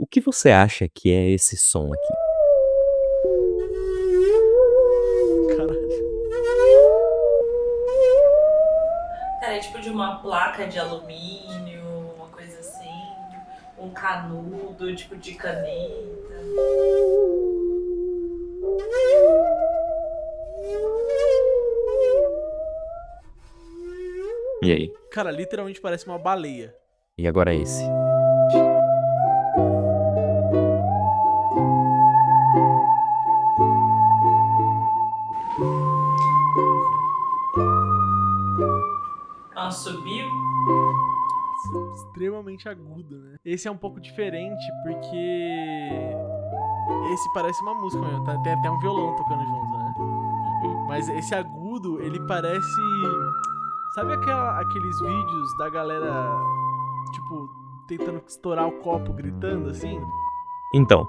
O que você acha que é esse som aqui? Caralho. Cara, é tipo de uma placa de alumínio, uma coisa assim, um canudo, tipo de caneta. E aí? Cara, literalmente parece uma baleia. E agora esse? Ela subiu. Extremamente agudo, né? Esse é um pouco diferente porque esse parece uma música mesmo. Tem até um violão tocando junto, né? Mas esse agudo, ele parece. Sabe aqueles vídeos da galera, tipo, tentando estourar o copo gritando assim? Então,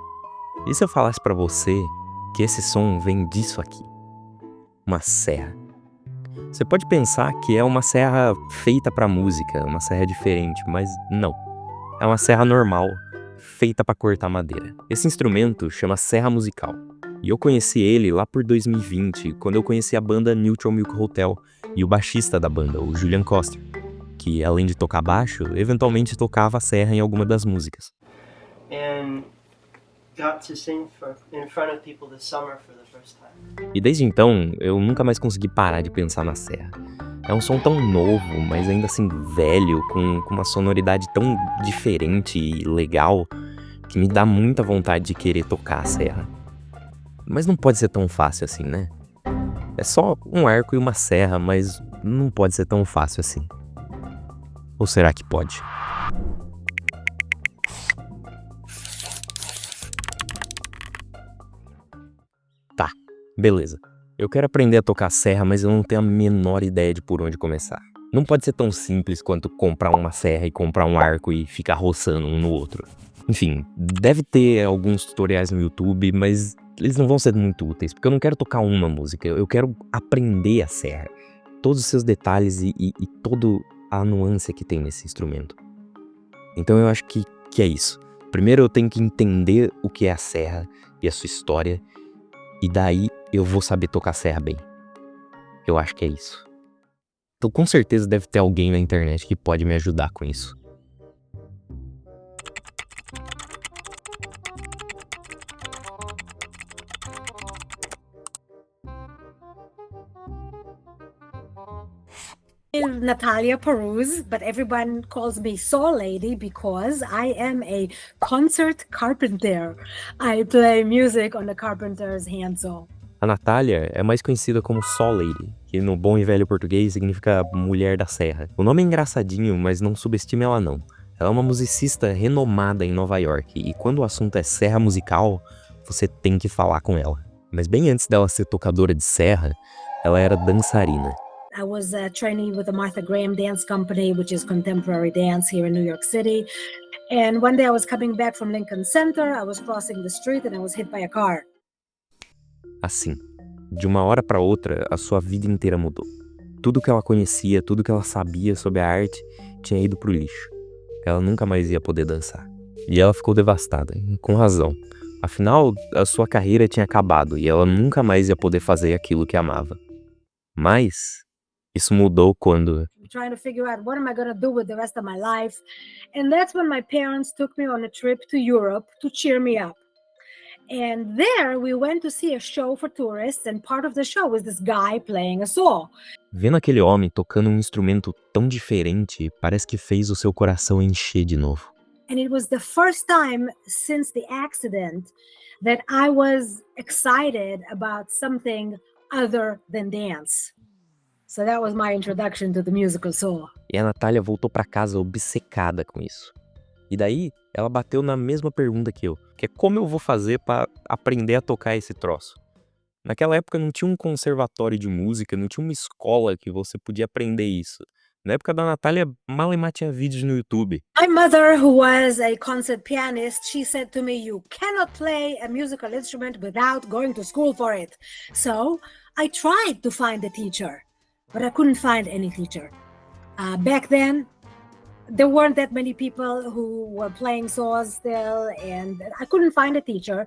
e se eu falasse pra você que esse som vem disso aqui? Uma serra. Você pode pensar que é uma serra feita pra música, uma serra diferente, mas não. É uma serra normal, feita pra cortar madeira. Esse instrumento chama serra musical. E eu conheci ele lá por 2020, quando eu conheci a banda Neutral Milk Hotel e o baixista da banda, o Julian Coster, que além de tocar baixo, eventualmente tocava a serra em alguma das músicas. And got to sing in front of people this summer for the first time. E desde então, eu nunca mais consegui parar de pensar na serra. É um som tão novo, mas ainda assim velho, com uma sonoridade tão diferente e legal, que me dá muita vontade de querer tocar a serra. Mas não pode ser tão fácil assim, né? É só um arco e uma serra, mas não pode ser tão fácil assim. Ou será que pode? Tá, beleza. Eu quero aprender a tocar serra, mas eu não tenho a menor ideia de por onde começar. Não pode ser tão simples quanto comprar uma serra e comprar um arco e ficar roçando um no outro. Enfim, deve ter alguns tutoriais no YouTube, mas eles não vão ser muito úteis, porque eu não quero tocar uma música, eu quero aprender a serra. Todos os seus detalhes e toda a nuance que tem nesse instrumento. Então eu acho que é isso. Primeiro eu tenho que entender o que é a serra e a sua história, e daí eu vou saber tocar serra bem. Eu acho que é isso. Então com certeza deve ter alguém na internet que pode me ajudar com isso. I'm Natalia Peruz, but everyone calls me Saw Lady because I am a concert carpenter. I play music on the carpenter's handsaw. A Natália é mais conhecida como Saw Lady, que no bom e velho português significa mulher da serra. O nome é engraçadinho, mas não subestime ela não. Ela é uma musicista renomada em Nova York, e quando o assunto é serra musical, você tem que falar com ela. Mas bem antes dela ser tocadora de serra, ela era dançarina. I was a trainee with the Martha Graham Dance Company, which is contemporary dance here in New York City. And one day I was coming back from Lincoln Center, I was crossing the street and I was hit by a car. Assim, de uma hora pra outra, a sua vida inteira mudou. Tudo que ela conhecia, tudo que ela sabia sobre a arte, tinha ido pro lixo. Ela nunca mais ia poder dançar. E ela ficou devastada, com razão. Afinal, a sua carreira tinha acabado e ela nunca mais ia poder fazer aquilo que amava. Mas isso mudou quando... Trying to figure out what am I going to do with the rest of my life. And that's when my parents took me on a trip to Europe to cheer me up. And there we went to see a show for tourists, and part of the show was this guy playing a saw. Vendo aquele homem tocando um instrumento tão diferente, parece que fez o seu coração encher de novo. And it was the first time since the accident that I was excited about something other than dance. So that was my introduction to the musical saw. E a Natália voltou pra casa obcecada com isso. E daí, ela bateu na mesma pergunta que eu, que é como eu vou fazer pra aprender a tocar esse troço? Naquela época não tinha um conservatório de música, não tinha uma escola que você podia aprender isso. Na época da Natália, malemar tinha vídeos no YouTube. My mother, who was a concert pianist, she said to me, you cannot play a musical instrument without going to school for it. So I tried to find a teacher, but I couldn't find any teacher. Back then, there weren't that many people who were playing saws still, and I couldn't find a teacher.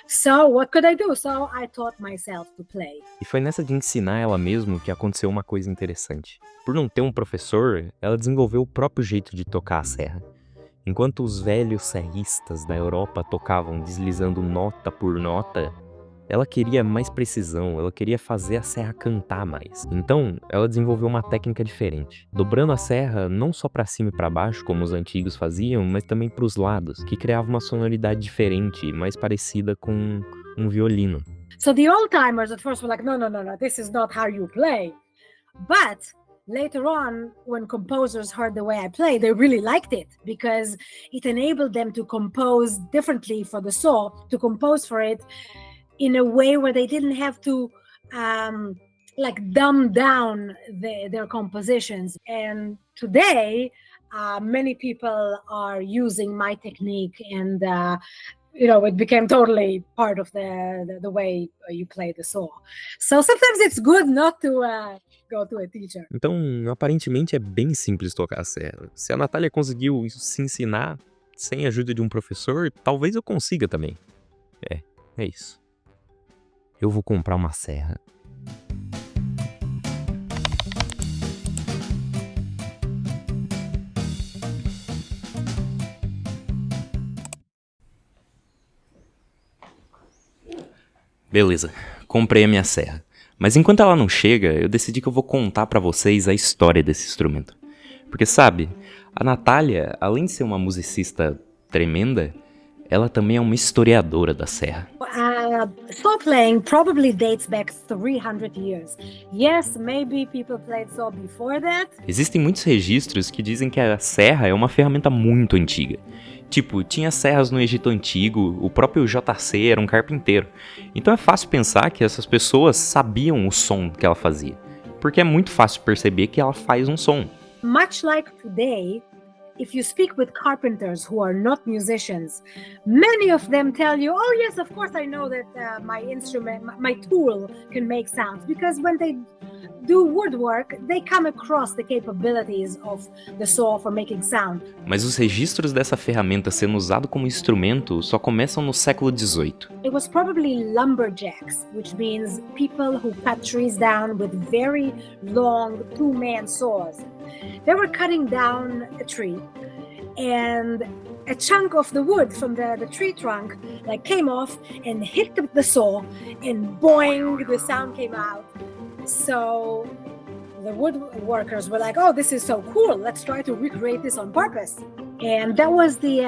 So what could I do? So I taught myself to play. E foi nessa de ensinar ela mesmo que aconteceu uma coisa interessante. Por não ter um professor, ela desenvolveu o próprio jeito de tocar a serra. Enquanto os velhos serristas da Europa tocavam deslizando nota por nota, ela queria mais precisão, ela queria fazer a serra cantar mais. Então, ela desenvolveu uma técnica diferente, dobrando a serra não só para cima e para baixo, como os antigos faziam, mas também para os lados, que criava uma sonoridade diferente, mais parecida com um violino. So the old timers at first were like, no, this is not how you play. But later on, when composers heard the way I play, they really liked it because it enabled them to compose differently for the saw, to compose for it in a way where they didn't have to dumb down their compositions. And today, many people are using my technique, and it became totally part of the way you play the saw. So sometimes it's good not to go to a teacher. Então, aparentemente é bem simples tocar a serra. Se a Natália conseguiu se ensinar sem a ajuda de um professor, talvez eu consiga também. É isso. Eu vou comprar uma serra. Beleza, comprei a minha serra. Mas enquanto ela não chega, eu decidi que eu vou contar pra vocês a história desse instrumento. Porque sabe, a Natália, além de ser uma musicista tremenda, ela também é uma historiadora da serra. Saw playing probably dates back 300 years. Yes, maybe people played saw before that. Existem muitos registros que dizem que a serra é uma ferramenta muito antiga. Tipo, tinha serras no Egito Antigo, o próprio JC era um carpinteiro. Então é fácil pensar que essas pessoas sabiam o som que ela fazia. Porque é muito fácil perceber que ela faz um som. Much like today, if you speak with carpenters who are not musicians, many of them tell you, oh yes, of course I know that my instrument, my tool can make sounds. Because when they do woodwork, they come across the capabilities of the saw for making sound. Mas os registros dessa ferramenta sendo usado como instrumento só começam no século XVIII. It was probably lumberjacks, which means people who cut trees down with very long two-man saws. They were cutting down a tree, and a chunk of the wood from the tree trunk came off and hit the saw, and boing, the sound came out. So the woodworkers were like, oh, this is so cool, let's try to recreate this on purpose. And that was the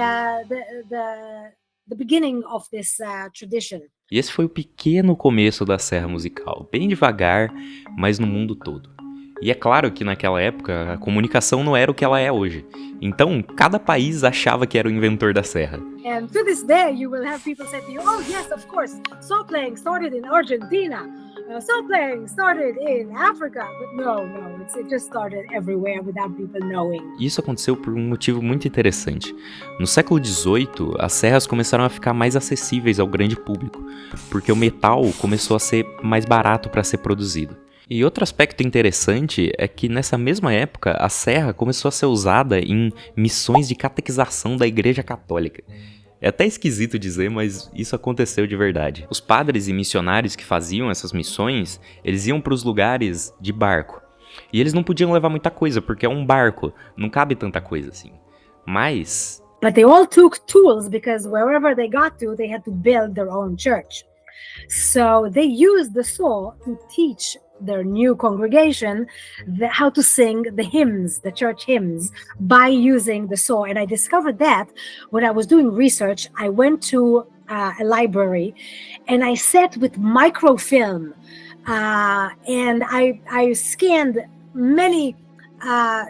beginning of this tradition. E esse foi o pequeno começo da serra musical, bem devagar, mas no mundo todo. E é claro que naquela época a comunicação não era o que ela é hoje. Então, cada país achava que era o inventor da serra. And to this day, you will have people say to you, oh yes, of course, saw playing started in Argentina. Saw playing started in Africa. But no, it just started everywhere without people knowing. Isso aconteceu por um motivo muito interessante. No século XVIII, as serras começaram a ficar mais acessíveis ao grande público, porque o metal começou a ser mais barato para ser produzido. E outro aspecto interessante é que nessa mesma época a serra começou a ser usada em missões de catequização da Igreja Católica. É até esquisito dizer, mas isso aconteceu de verdade. Os padres e missionários que faziam essas missões, eles iam para os lugares de barco. E eles não podiam levar muita coisa, porque é um barco, não cabe tanta coisa assim. Mas... But they all took tools because wherever they got to, they had to build their own church. So they used the saw to teach their new congregation how to sing the hymns, the church hymns, by using the saw. And I discovered that when I was doing research. I went to a library and I sat with microfilm and I scanned many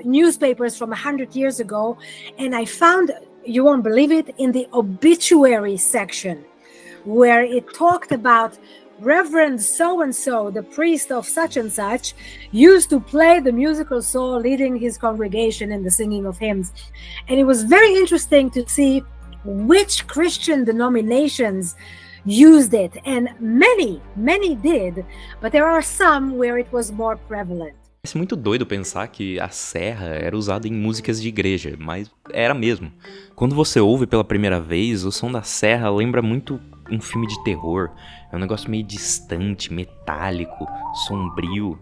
newspapers from 100 years ago, and I found, you won't believe it, in the obituary section where it talked about Reverend so-and-so, the priest of such and such, used to play the musical saw, leading his congregation in the singing of hymns. And it was very interesting to see which Christian denominations used it. And many did, but there are some where it was more prevalent. muito doido pensar que a serra era usada em músicas de igreja, mas era mesmo. Quando você ouve pela primeira vez, o som da serra lembra muito um filme de terror. É um negócio meio distante, metálico, sombrio.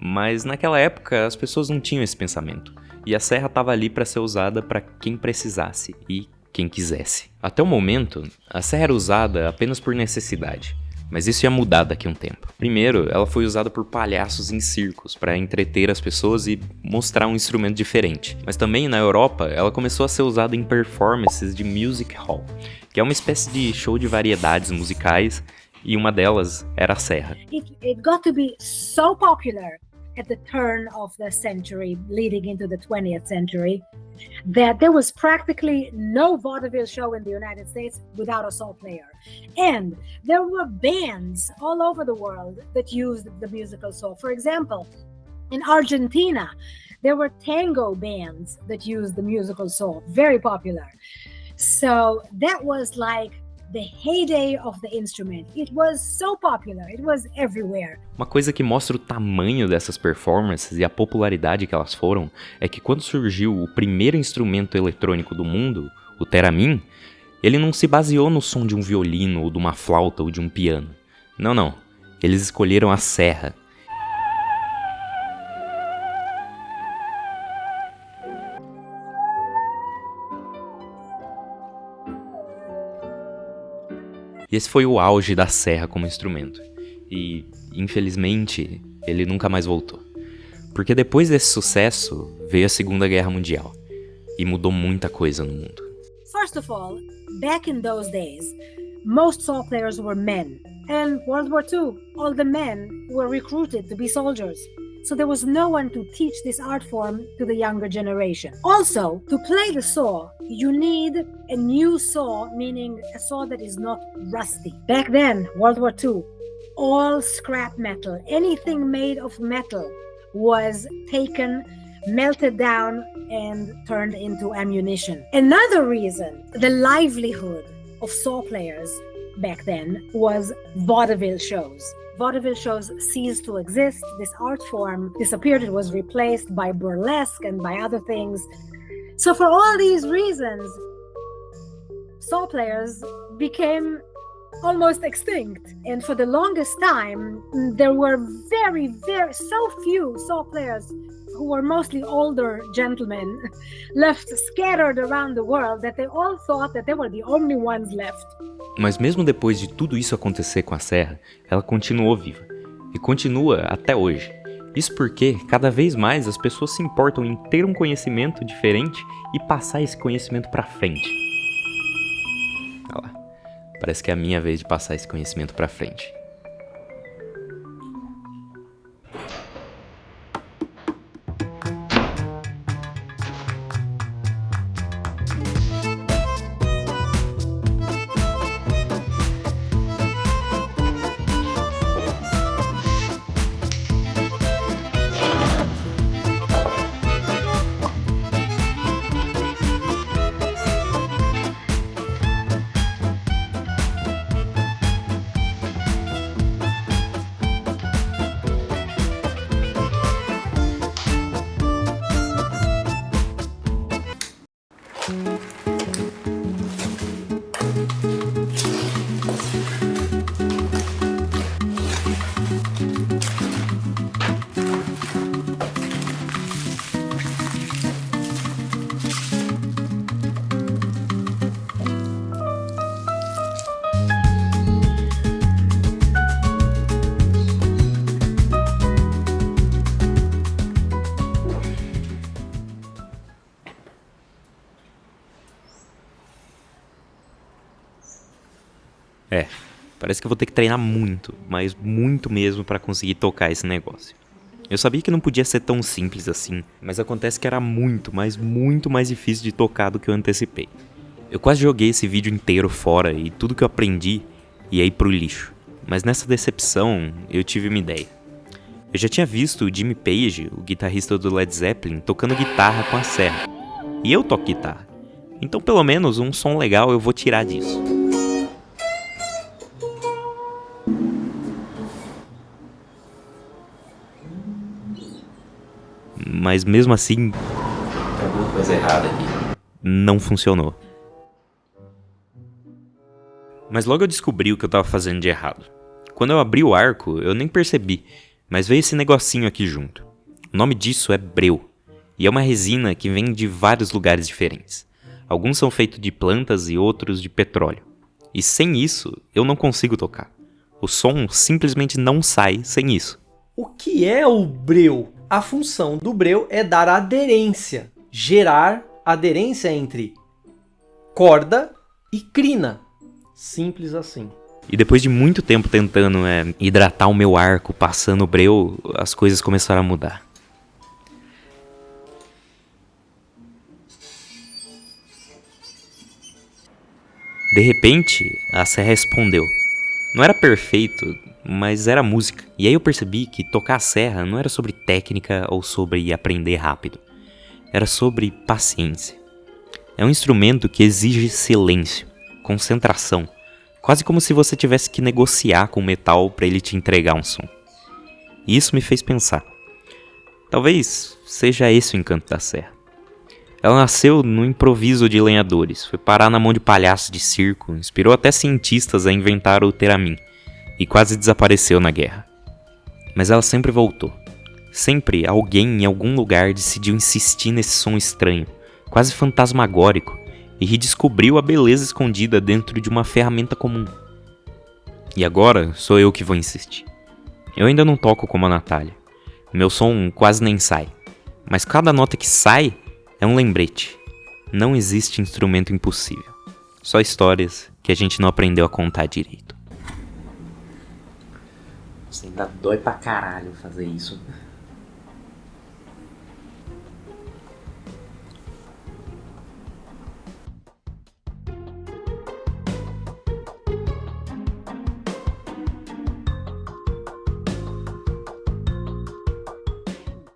Mas naquela época as pessoas não tinham esse pensamento. E a serra estava ali para ser usada para quem precisasse e quem quisesse. Até o momento, a serra era usada apenas por necessidade. Mas isso ia mudar daqui a um tempo. Primeiro, ela foi usada por palhaços em circos para entreter as pessoas e mostrar um instrumento diferente. Mas também na Europa, ela começou a ser usada em performances de music hall, que é uma espécie de show de variedades musicais, e uma delas era a serra. It got to be so popular at the turn of the century, leading into the 20th century, that there was practically no vaudeville show in the United States without a saw player. And there were bands all over the world that used the musical saw. For example, in Argentina, there were tango bands that used the musical saw, very popular. So that was like the heyday of the instrument. It was so popular, it was everywhere. Uma coisa que mostra o tamanho dessas performances e a popularidade que elas foram é que quando surgiu o primeiro instrumento eletrônico do mundo, o Theremin, ele não se baseou no som de um violino ou de uma flauta ou de um piano. Não. Eles escolheram a serra. E esse foi o auge da serra como instrumento. E, infelizmente, ele nunca mais voltou. Porque depois desse sucesso, veio a Segunda Guerra Mundial. E mudou muita coisa no mundo. First of all, back in those days, most saw players were men. And World War II, all the men were recruited to be soldiers. So there was no one to teach this art form to the younger generation. Also, to play the saw, you need a new saw, meaning a saw that is not rusty. Back then, World War II, all scrap metal, anything made of metal was taken, melted down, and turned into ammunition. Another reason, the livelihood of saw players back then was vaudeville shows. Vaudeville shows ceased to exist. This art form disappeared. It was replaced by burlesque and by other things. So for all these reasons, saw players became almost extinct. And for the longest time, there were so few saw players who were mostly older gentlemen left scattered around the world that they all thought that they were the only ones left. Mas mesmo depois de tudo isso acontecer com a serra, ela continuou viva. E continua até hoje. Isso porque, cada vez mais, as pessoas se importam em ter um conhecimento diferente e passar esse conhecimento pra frente. Olha lá. Parece que é a minha vez de passar esse conhecimento pra frente. Parece que eu vou ter que treinar muito, mas muito mesmo pra conseguir tocar esse negócio. Eu sabia que não podia ser tão simples assim, mas acontece que era muito mais difícil de tocar do que eu antecipei. Eu quase joguei esse vídeo inteiro fora e tudo que eu aprendi ia ir pro lixo. Mas nessa decepção, eu tive uma ideia. Eu já tinha visto o Jimmy Page, o guitarrista do Led Zeppelin, tocando guitarra com a serra. E eu toco guitarra. Então pelo menos um som legal eu vou tirar disso. mas mesmo assim... Tem alguma coisa errada aqui. Não funcionou. Mas logo eu descobri o que eu tava fazendo de errado. Quando eu abri o arco, eu nem percebi, mas veio esse negocinho aqui junto. O nome disso é breu, e é uma resina que vem de vários lugares diferentes. Alguns são feitos de plantas e outros de petróleo. E sem isso, eu não consigo tocar. O som simplesmente não sai sem isso. O que é o breu? A função do breu é dar aderência, gerar aderência entre corda e crina. Simples assim. E depois de muito tempo tentando hidratar o meu arco, passando o breu, as coisas começaram a mudar. De repente, a serra respondeu. Não era perfeito, mas era música. E aí eu percebi que tocar a serra não era sobre técnica ou sobre aprender rápido. Era sobre paciência. É um instrumento que exige silêncio, concentração, quase como se você tivesse que negociar com o metal para ele te entregar um som. E isso me fez pensar. Talvez seja esse o encanto da serra. Ela nasceu no improviso de lenhadores, foi parar na mão de palhaços de circo, inspirou até cientistas a inventar o Teramin, e quase desapareceu na guerra. Mas ela sempre voltou. Sempre alguém em algum lugar decidiu insistir nesse som estranho, quase fantasmagórico, e redescobriu a beleza escondida dentro de uma ferramenta comum. E agora sou eu que vou insistir. Eu ainda não toco como a Natália. Meu som quase nem sai. Mas cada nota que sai é um lembrete. Não existe instrumento impossível. Só histórias que a gente não aprendeu a contar direito. Você ainda dói pra caralho fazer isso.